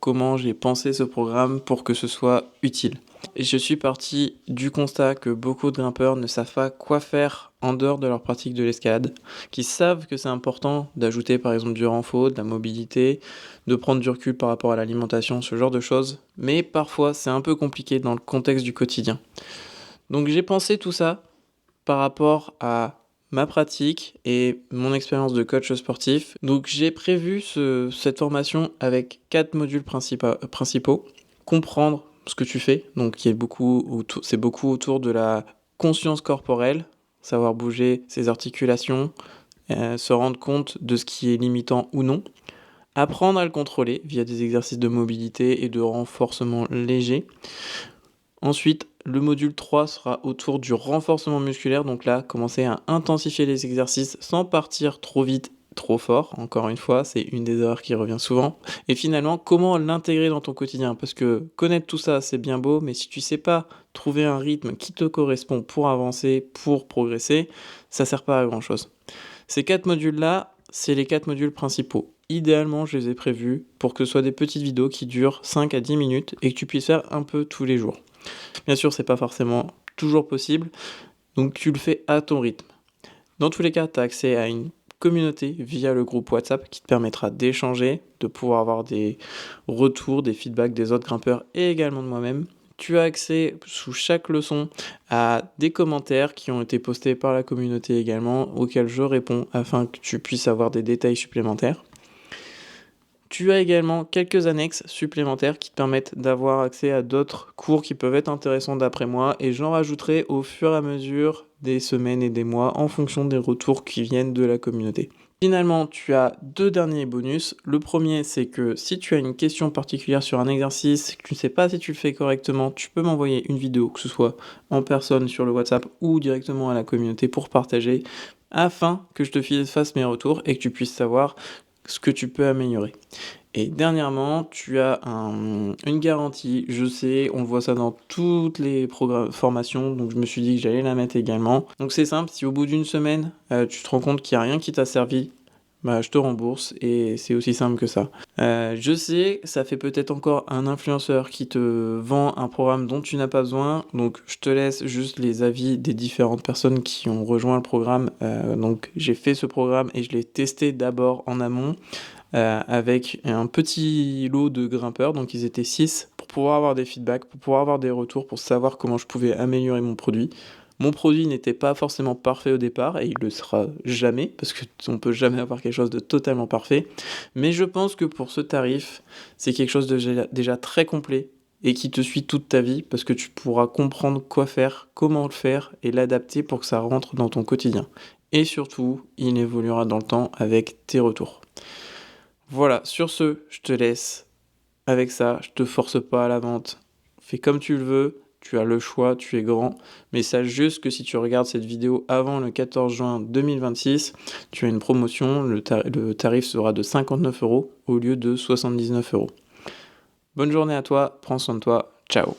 comment j'ai pensé ce programme pour que ce soit utile. Et je suis parti du constat que beaucoup de grimpeurs ne savent pas quoi faire en dehors de leur pratique de l'escalade, qui savent que c'est important d'ajouter par exemple du renfort, de la mobilité, de prendre du recul par rapport à l'alimentation, ce genre de choses, mais parfois c'est un peu compliqué dans le contexte du quotidien. Donc j'ai pensé tout ça par rapport à ma pratique et mon expérience de coach sportif. Donc j'ai prévu cette formation avec 4 modules principaux. Comprendre ce que tu fais, donc c'est beaucoup autour de la conscience corporelle, savoir bouger ses articulations, se rendre compte de ce qui est limitant ou non, apprendre à le contrôler via des exercices de mobilité et de renforcement léger. Ensuite, le module 3 sera autour du renforcement musculaire, donc là, commencer à intensifier les exercices sans partir trop vite, trop fort. Encore une fois, c'est une des erreurs qui revient souvent. Et finalement, comment l'intégrer dans ton quotidien? Parce que connaître tout ça, c'est bien beau, mais si tu sais pas trouver un rythme qui te correspond pour avancer, pour progresser, ça sert pas à grand chose. Ces 4 modules-là, c'est les 4 modules principaux. Idéalement, je les ai prévus pour que ce soit des petites vidéos qui durent 5 à 10 minutes et que tu puisses faire un peu tous les jours. Bien sûr, c'est pas forcément toujours possible, donc tu le fais à ton rythme. Dans tous les cas, tu as accès à une communauté via le groupe WhatsApp qui te permettra d'échanger, de pouvoir avoir des retours, des feedbacks des autres grimpeurs et également de moi-même. Tu as accès sous chaque leçon à des commentaires qui ont été postés par la communauté également, auxquels je réponds afin que tu puisses avoir des détails supplémentaires. Tu as également quelques annexes supplémentaires qui te permettent d'avoir accès à d'autres cours qui peuvent être intéressants d'après moi et j'en rajouterai au fur et à mesure des semaines et des mois en fonction des retours qui viennent de la communauté. Finalement, tu as 2 derniers bonus. Le premier, c'est que si tu as une question particulière sur un exercice, que tu ne sais pas si tu le fais correctement, tu peux m'envoyer une vidéo, que ce soit en personne sur le WhatsApp ou directement à la communauté pour partager, afin que je te fasse mes retours et que tu puisses savoir ce que tu peux améliorer. Et dernièrement, tu as une garantie, je sais, on voit ça dans toutes les formations, donc je me suis dit que j'allais la mettre également. Donc c'est simple, si au bout d'une semaine, tu te rends compte qu'il n'y a rien qui t'a servi, bah, je te rembourse et c'est aussi simple que ça. Je sais, ça fait peut-être encore un influenceur qui te vend un programme dont tu n'as pas besoin, donc je te laisse juste les avis des différentes personnes qui ont rejoint le programme. Donc j'ai fait ce programme et je l'ai testé d'abord en amont avec un petit lot de grimpeurs, donc ils étaient 6, pour pouvoir avoir des feedbacks, pour pouvoir avoir des retours, pour savoir comment je pouvais améliorer mon produit. Mon produit n'était pas forcément parfait au départ, et il le sera jamais, parce qu'on peut jamais avoir quelque chose de totalement parfait, mais je pense que pour ce tarif, c'est quelque chose de déjà très complet, et qui te suit toute ta vie, parce que tu pourras comprendre quoi faire, comment le faire, et l'adapter pour que ça rentre dans ton quotidien. Et surtout, il évoluera dans le temps avec tes retours. Voilà, sur ce, je te laisse avec ça, je te force pas à la vente. Fais comme tu le veux, tu as le choix, tu es grand, mais sache juste que si tu regardes cette vidéo avant le 14 juin 2026, tu as une promotion, le tarif sera de 59 € au lieu de 79 €. Bonne journée à toi, prends soin de toi, ciao.